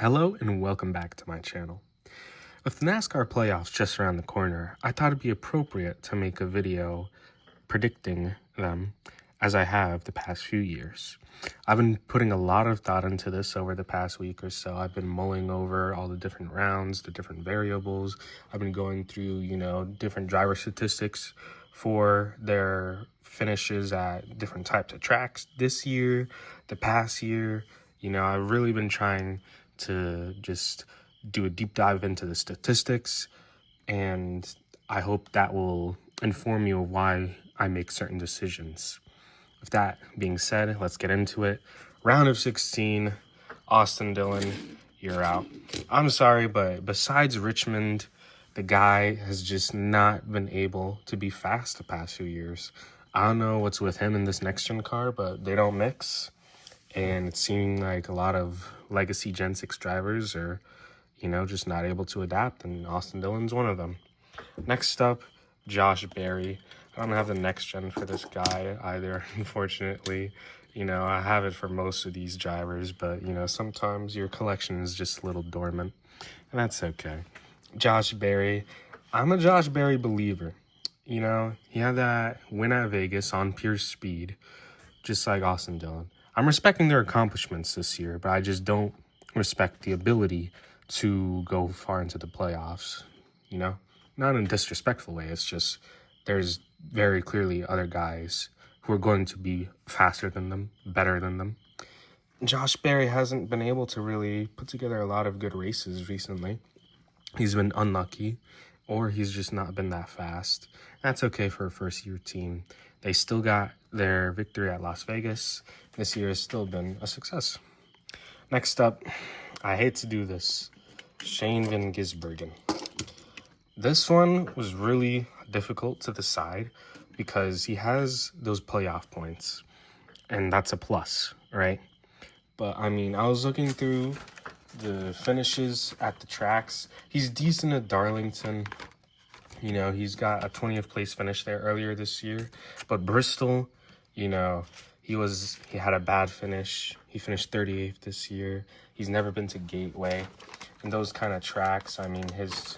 Hello and welcome back to my channel. With the NASCAR playoffs just around the corner, I thought it'd be appropriate to make a video predicting them as I have the past few years. I've been putting a lot of thought into this over the past week or so. I've been mulling over all the different rounds, the different variables. I've been going through, different driver statistics for their finishes at different types of tracks this year, the past year. I've really been trying to just do a deep dive into the statistics, and I hope that will inform you of why I make certain decisions. With that being said, let's get into it. Round of 16, Austin Dillon, you're out. I'm sorry, but besides Richmond, the guy has just not been able to be fast the past few years. I don't know what's with him in this next-gen car, but they don't mix. And it's seeming like a lot of legacy Gen 6 drivers are, just not able to adapt, and Austin Dillon's one of them. Next up, Josh Berry. I don't have the next gen for this guy either, unfortunately. I have it for most of these drivers, but, sometimes your collection is just a little dormant, and that's okay. Josh Berry. I'm a Josh Berry believer. He had that win at Vegas on pure speed, just like Austin Dillon. I'm respecting their accomplishments this year, but I just don't respect the ability to go far into the playoffs, not in a disrespectful way. It's just there's very clearly other guys who are going to be faster than them, better than them. Josh Berry hasn't been able to really put together a lot of good races recently. He's been unlucky, or he's just not been that fast. That's okay for a first-year team. They still got their victory at Las Vegas. This year has still been a success. Next up, I hate to do this, Shane Van Gisbergen. This one was really difficult to decide because he has those playoff points, and that's a plus, right? But, I was looking through the finishes at the tracks. He's decent at Darlington. He's got a 20th place finish there earlier this year. But Bristol, he had a bad finish. He finished 38th this year. He's never been to Gateway. And those kind of tracks, his,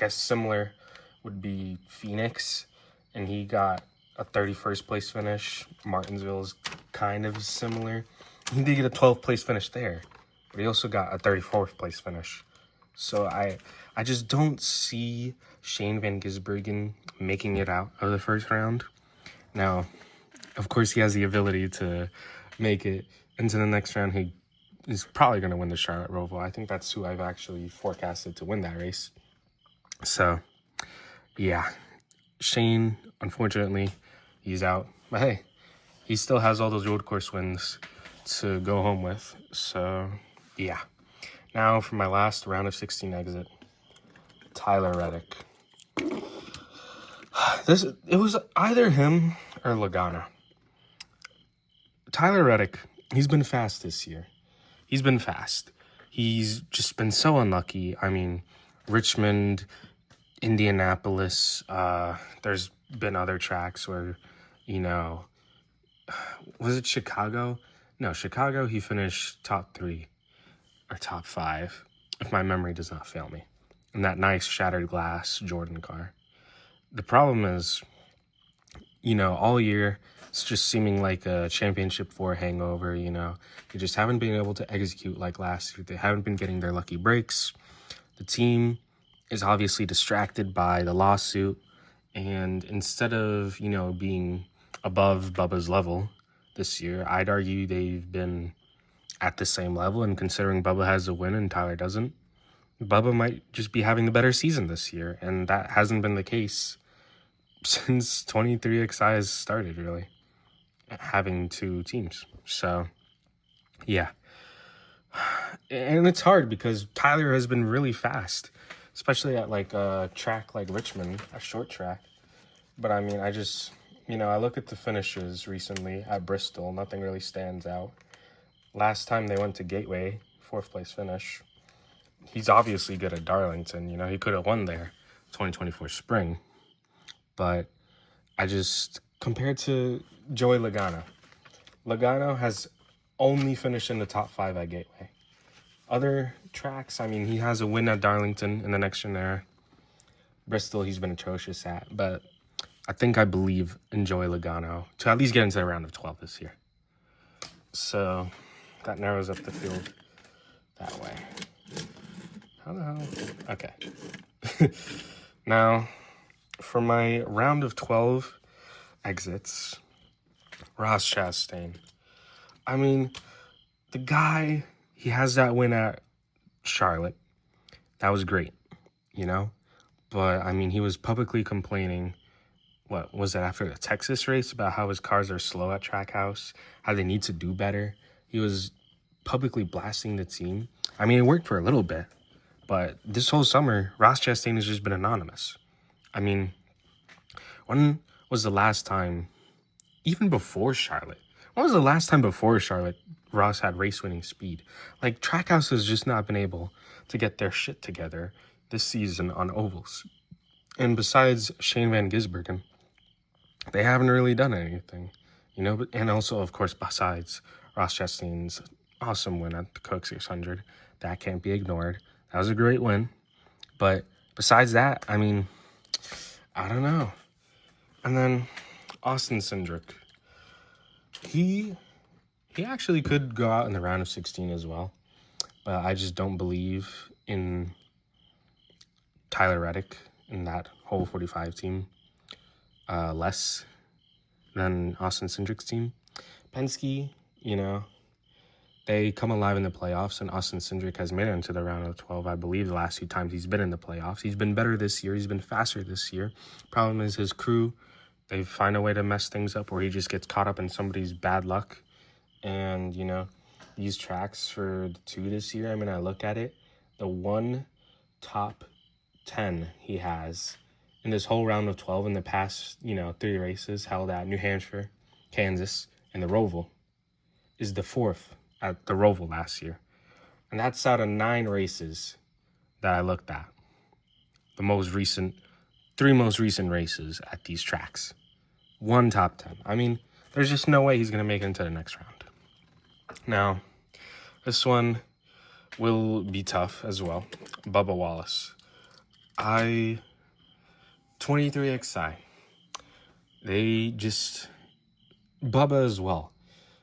similar would be Phoenix. And he got a 31st place finish. Martinsville's kind of similar. He did get a 12th place finish there. But he also got a 34th place finish. So I just don't see Shane Van Gisbergen making it out of the first round. Now, of course, he has the ability to make it into the next round. He is probably going to win the Charlotte Roval. I think that's who I've actually forecasted to win that race. So, yeah, Shane, unfortunately, he's out. But hey, he still has all those road course wins to go home with. So, yeah. Now for my last round of 16 exit, Tyler Reddick. It was either him or Logano. Tyler Reddick, he's been fast this year. He's been fast. He's just been so unlucky. Richmond, Indianapolis, there's been other tracks where, was it Chicago? No, Chicago, he finished top 3 or top 5, if my memory does not fail me, in that nice shattered glass Jordan car. The problem is, all year, it's just seeming like a championship 4 hangover, They just haven't been able to execute like last year. They haven't been getting their lucky breaks. The team is obviously distracted by the lawsuit, and instead of, being above Bubba's level this year, I'd argue they've been at the same level, and considering Bubba has a win and Tyler doesn't, Bubba might just be having the better season this year, and that hasn't been the case since 23XI has started, really, having 2 teams. So, yeah. And it's hard because Tyler has been really fast, especially at like a track like Richmond, a short track. But I just, I look at the finishes recently at Bristol, nothing really stands out. Last time they went to Gateway, 4th place finish. He's obviously good at Darlington. He could have won there 2024 spring. But compared to Joey Logano has only finished in the top 5 at Gateway. Other tracks, I mean, he has a win at Darlington in the next gen era. Bristol, he's been atrocious at, but I believe in Joey Logano to at least get into the round of 12 this year. So that narrows up the field that way. How the hell? Okay. Now, for my round of 12 exits, Ross Chastain. I mean, the guy, he has that win at Charlotte. That was great, you know? But, I mean, he was publicly complaining, what was it, after the Texas race, about how his cars are slow at Trackhouse, how they need to do better. He was publicly blasting the team. I mean, it worked for a little bit, but this whole summer, Ross Chastain has just been anonymous. I mean, when was the last time, even before Charlotte, when was the last time before Charlotte Ross had race-winning speed? Like, Trackhouse has just not been able to get their shit together this season on ovals. And besides Shane Van Gisbergen, they haven't really done anything, you know? And also, of course, besides Ross Chastain's awesome win at the Coke 600, that can't be ignored. That was a great win. But besides that, I mean, I don't know. And then Austin Cindric. He actually could go out in the round of 16 as well. But I just don't believe in Tyler Reddick in that whole 45 team less than Austin Cindric's team. Penske, you know, they come alive in the playoffs, and Austin Cindric has made it into the round of 12, I believe, the last few times he's been in the playoffs. He's been better this year. He's been faster this year. Problem is his crew, they find a way to mess things up where he just gets caught up in somebody's bad luck. And, you know, these tracks for the 2 this year, I mean, I look at it, the one top 10 he has in this whole round of 12 in the past, 3 races held at New Hampshire, Kansas, and the Roval is the 4th at the Roval last year. And that's out of 9 races that I looked at. The 3 most recent races at these tracks. 1 top 10. I mean, there's just no way he's going to make it into the next round. Now, this one will be tough as well. Bubba Wallace. 23XI. Bubba as well.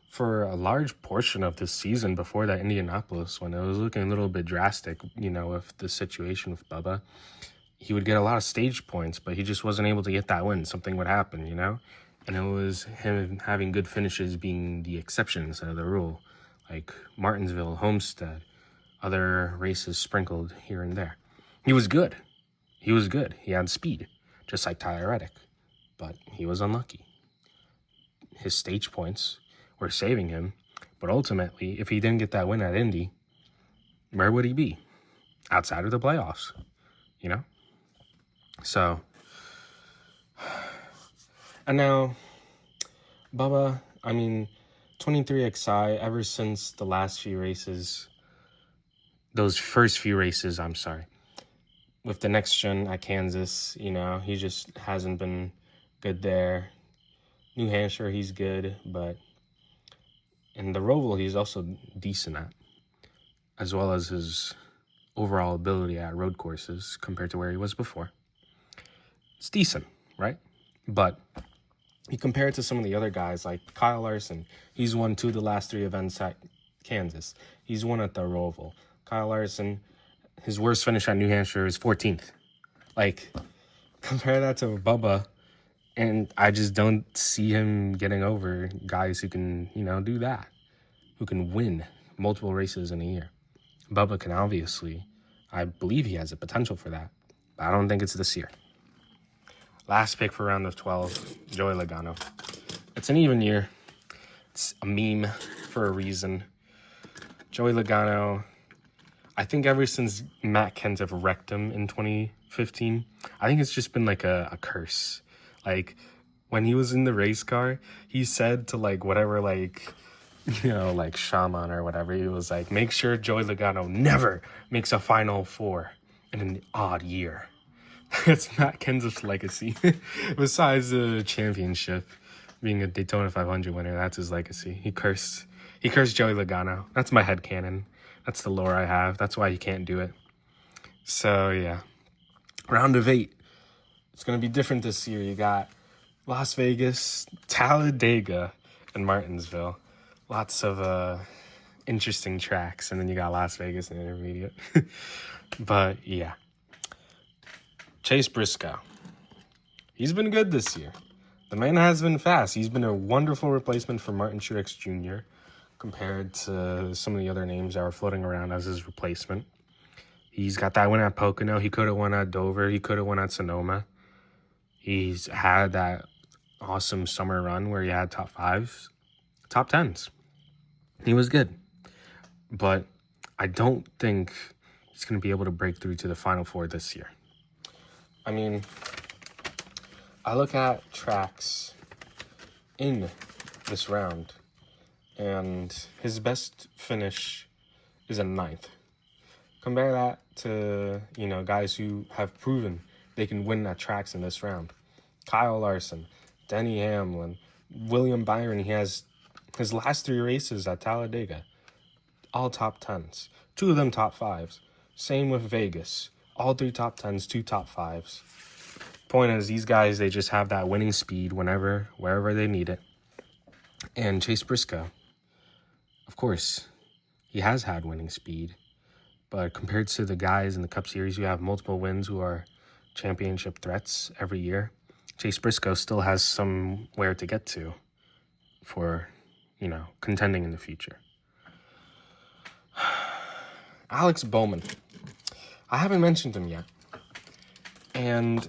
For a large portion of this season before that Indianapolis one, it was looking a little bit drastic, with the situation with Bubba. He would get a lot of stage points, but he just wasn't able to get that win. Something would happen, And it was him having good finishes being the exception instead of the rule. Like Martinsville, Homestead, other races sprinkled here and there. He was good. He had speed, just like Tyler Reddick. But he was unlucky. His stage points were saving him. But ultimately, if he didn't get that win at Indy, where would he be? Outside of the playoffs, So, and now, Bubba, 23XI, ever since the last few races, those first few races, with the next gen at Kansas, he just hasn't been good there. New Hampshire, he's good, but in the Roval, he's also decent at, as well as his overall ability at road courses compared to where he was before. It's decent, right? But you compare it to some of the other guys like Kyle Larson. He's won 2 of the last 3 events at Kansas. He's won at the Roval. Kyle Larson, his worst finish at New Hampshire is 14th. Like, compare that to Bubba, and I just don't see him getting over guys who can, do that, who can win multiple races in a year. Bubba can obviously, I believe he has the potential for that, but I don't think it's this year. Last pick for round of 12, Joey Logano. It's an even year. It's a meme for a reason. Joey Logano, I think ever since Matt Kenseth wrecked him in 2015, I think it's just been like a curse. Like, when he was in the race car, he said to whatever, shaman or whatever, he was like, make sure Joey Logano never makes a Final Four in an odd year. That's Matt Kenseth's legacy. Besides the championship, being a Daytona 500 winner, that's his legacy. He cursed He cursed Joey Logano. That's my headcanon. That's the lore I have. That's why he can't do it. So, yeah. Round of 8. It's going to be different this year. You got Las Vegas, Talladega, and Martinsville. Lots of interesting tracks. And then you got Las Vegas and Intermediate. But, yeah. Chase Briscoe. He's been good this year. The man has been fast. He's been a wonderful replacement for Martin Truex Jr. compared to some of the other names that were floating around as his replacement. He's got that win at Pocono. He could have won at Dover. He could have won at Sonoma. He's had that awesome summer run where he had top 5s, top 10s. He was good. But I don't think he's going to be able to break through to the Final Four this year. I mean, I look at tracks in this round, and his best finish is a 9th. Compare that to, guys who have proven they can win at tracks in this round. Kyle Larson, Denny Hamlin, William Byron. He has his last 3 races at Talladega, all top 10s. 2 of them top 5s. Same with Vegas. All 3 top 10s, 2 top 5s. Point is, these guys, they just have that winning speed wherever they need it. And Chase Briscoe, of course, he has had winning speed. But compared to the guys in the Cup Series who have multiple wins, who are championship threats every year, Chase Briscoe still has somewhere to get to for, contending in the future. Alex Bowman. I haven't mentioned him yet. And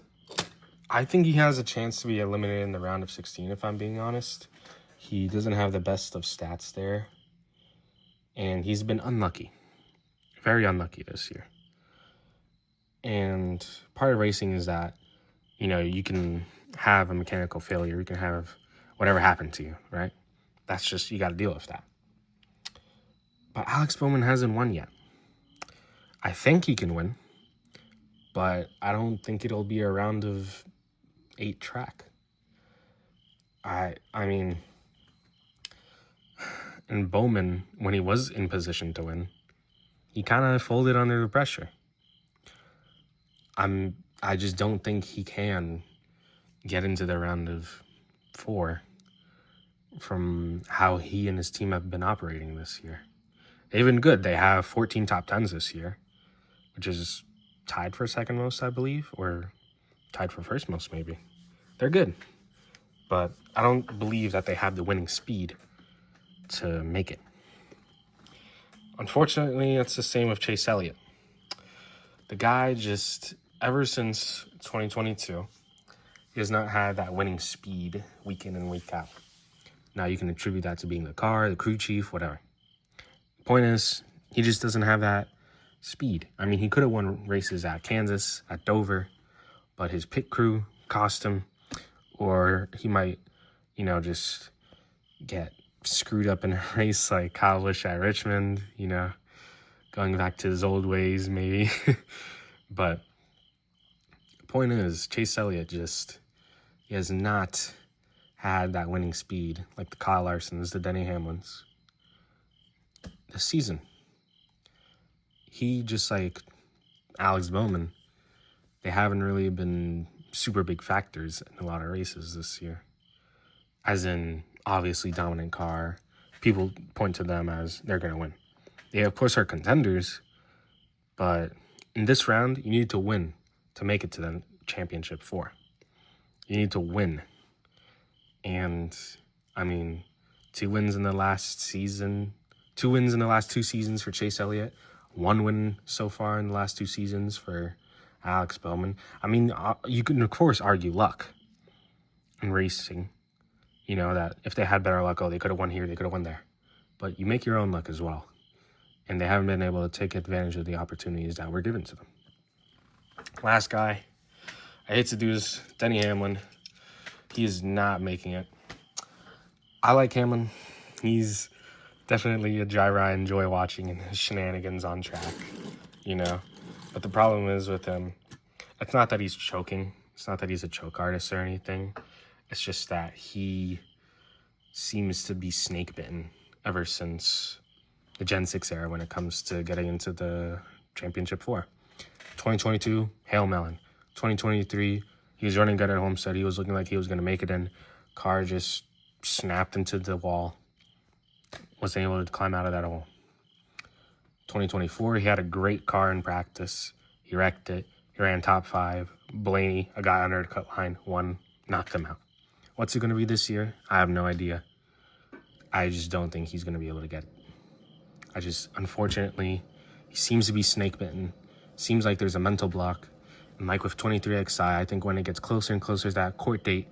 I think he has a chance to be eliminated in the round of 16, if I'm being honest. He doesn't have the best of stats there. And he's been unlucky. Very unlucky this year. And part of racing is that, you can have a mechanical failure. You can have whatever happened to you, right? That's just, you got to deal with that. But Alex Bowman hasn't won yet. I think he can win, but I don't think it'll be a round of 8 track. I mean, and Bowman, when he was in position to win, he kind of folded under the pressure. I just don't think he can get into the round of 4 from how he and his team have been operating this year. They've been good. They have 14 top 10s this year, which is tied for second most, I believe, or tied for first most, maybe. They're good. But I don't believe that they have the winning speed to make it. Unfortunately, it's the same with Chase Elliott. The guy just, ever since 2022, he has not had that winning speed week in and week out. Now, you can attribute that to being the car, the crew chief, whatever. The point is, he just doesn't have that speed. I mean, he could have won races at Kansas, at Dover, but his pit crew cost him, or he might, just get screwed up in a race like Kyle Busch at Richmond, going back to his old ways maybe. But the point is, Chase Elliott he has not had that winning speed like the Kyle Larsons, the Denny Hamlins this season. He, just like Alex Bowman, they haven't really been super big factors in a lot of races this year. As in, obviously, dominant car. People point to them as they're going to win. They, of course, are contenders, but in this round, you need to win to make it to the championship 4. You need to win. And, 2 wins in the last season, 2 wins in the last 2 seasons for Chase Elliott, 1 win so far in the last 2 seasons for Alex Bowman. You can, of course, argue luck in racing. That if they had better luck, they could have won here, they could have won there. But you make your own luck as well. And they haven't been able to take advantage of the opportunities that were given to them. Last guy, I hate to do this, Denny Hamlin. He is not making it. I like Hamlin. He's definitely a driver I enjoy watching and his shenanigans on track, But the problem is with him, it's not that he's choking. It's not that he's a choke artist or anything. It's just that he seems to be snake bitten ever since the Gen 6 era when it comes to getting into the Championship 4. 2022, Hail Melon. 2023, he was running good at Homestead. He was looking like he was going to make it in. Car just snapped into the wall. Wasn't able to climb out of that hole. 2024, he had a great car in practice. He wrecked it. He ran top 5. Blaney, a guy under the cut line, won, knocked him out. What's it going to be this year? I have no idea. I just don't think he's going to be able to get it. Unfortunately, he seems to be snake bitten. Seems like there's a mental block. And like with 23XI, I think when it gets closer and closer to that court date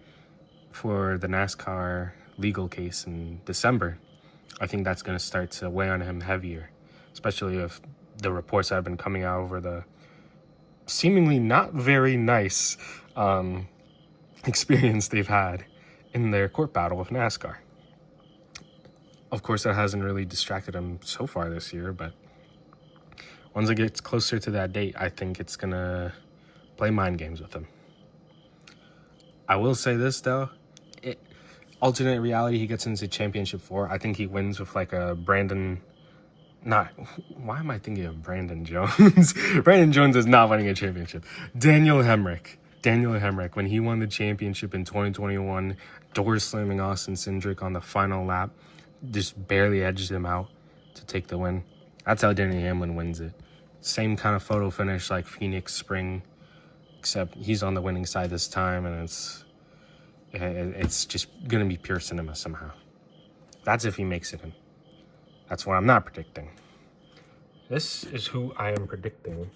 for the NASCAR legal case in December, I think that's going to start to weigh on him heavier, especially if the reports that have been coming out over the seemingly not very nice experience they've had in their court battle with NASCAR. Of course, that hasn't really distracted him so far this year, but once it gets closer to that date, I think it's going to play mind games with him. I will say this, though. Alternate reality, he gets into Championship 4. I think he wins with like a why am I thinking of Brandon Jones? Brandon Jones is not winning a championship. Daniel Hemrick, when he won the championship in 2021, door slamming Austin Cindric on the final lap, just barely edged him out to take the win. That's how Denny Hamlin wins it. Same kind of photo finish like Phoenix Spring, except he's on the winning side this time, and it's just going to be pure cinema somehow. That's if he makes it in. That's what I'm not predicting. This is who I am predicting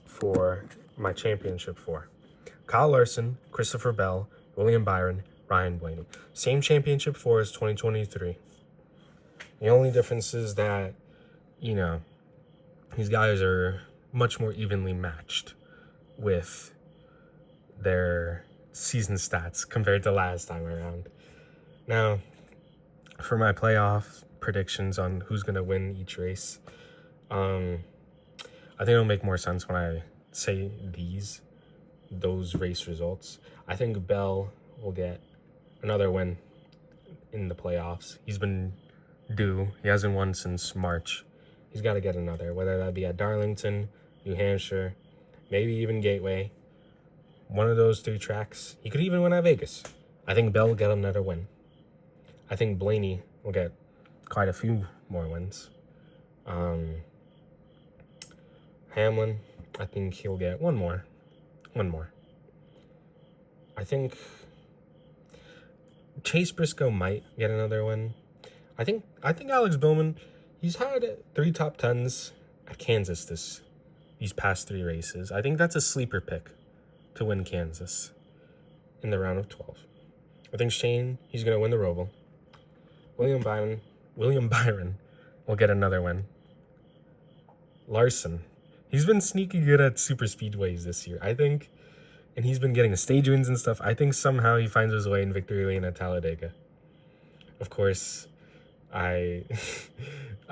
for my Championship 4. Kyle Larson, Christopher Bell, William Byron, Ryan Blaney. Same Championship 4 as 2023. The only difference is that, these guys are much more evenly matched with their season stats compared to last time around. Now, for my playoff predictions on who's going to win each race, I think it'll make more sense when I say those race results. I think Bell will get another win in the playoffs. He's been due. He hasn't won since March. He's got to get another, whether that be at Darlington, New Hampshire, maybe even Gateway. One of those 3 tracks. He could even win at Vegas. I think Bell will get another win. I think Blaney will get quite a few more wins. Hamlin, I think he'll get one more. I think Chase Briscoe might get another win. I think Alex Bowman, he's had 3 top 10s at Kansas these past 3 races. I think that's a sleeper pick to win Kansas in the round of 12. I think Shane, he's going to win the Roval. William Byron will get another win. Larson, he's been sneaky good at super speedways this year, I think. And he's been getting the stage wins and stuff. I think somehow he finds his way in victory lane at Talladega. Of course, I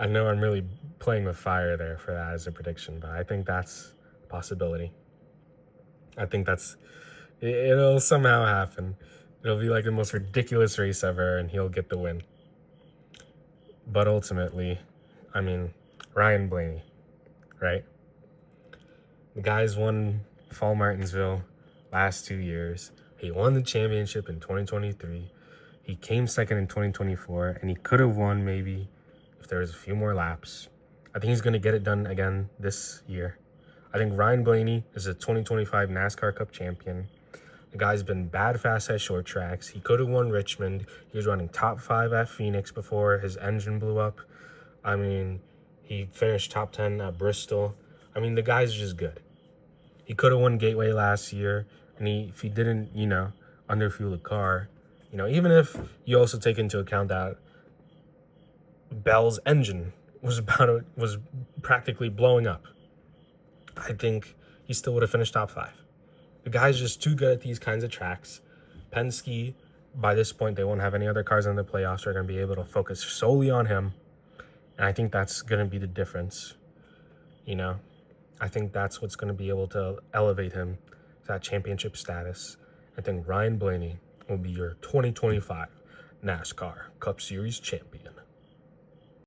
know I'm really playing with fire there for that as a prediction, but I think that's a possibility. I think it'll somehow happen. It'll be like the most ridiculous race ever, and he'll get the win. But ultimately, Ryan Blaney, right? The guy's won Fall Martinsville last 2 years. He won the championship in 2023. He came second in 2024, and he could have won maybe if there was a few more laps. I think he's going to get it done again this year. I think Ryan Blaney is a 2025 NASCAR Cup champion. The guy's been bad fast at short tracks. He could have won Richmond. He was running top 5 at Phoenix before his engine blew up. He finished top 10 at Bristol. The guy's just good. He could have won Gateway last year, and if he didn't, underfuel the car, even if you also take into account that Bell's engine was practically blowing up, I think he still would have finished top 5. The guy's just too good at these kinds of tracks. Penske, by this point, they won't have any other cars in the playoffs. They're going to be able to focus solely on him. And I think that's going to be the difference. I think that's what's going to be able to elevate him to that championship status. I think Ryan Blaney will be your 2025 NASCAR Cup Series champion.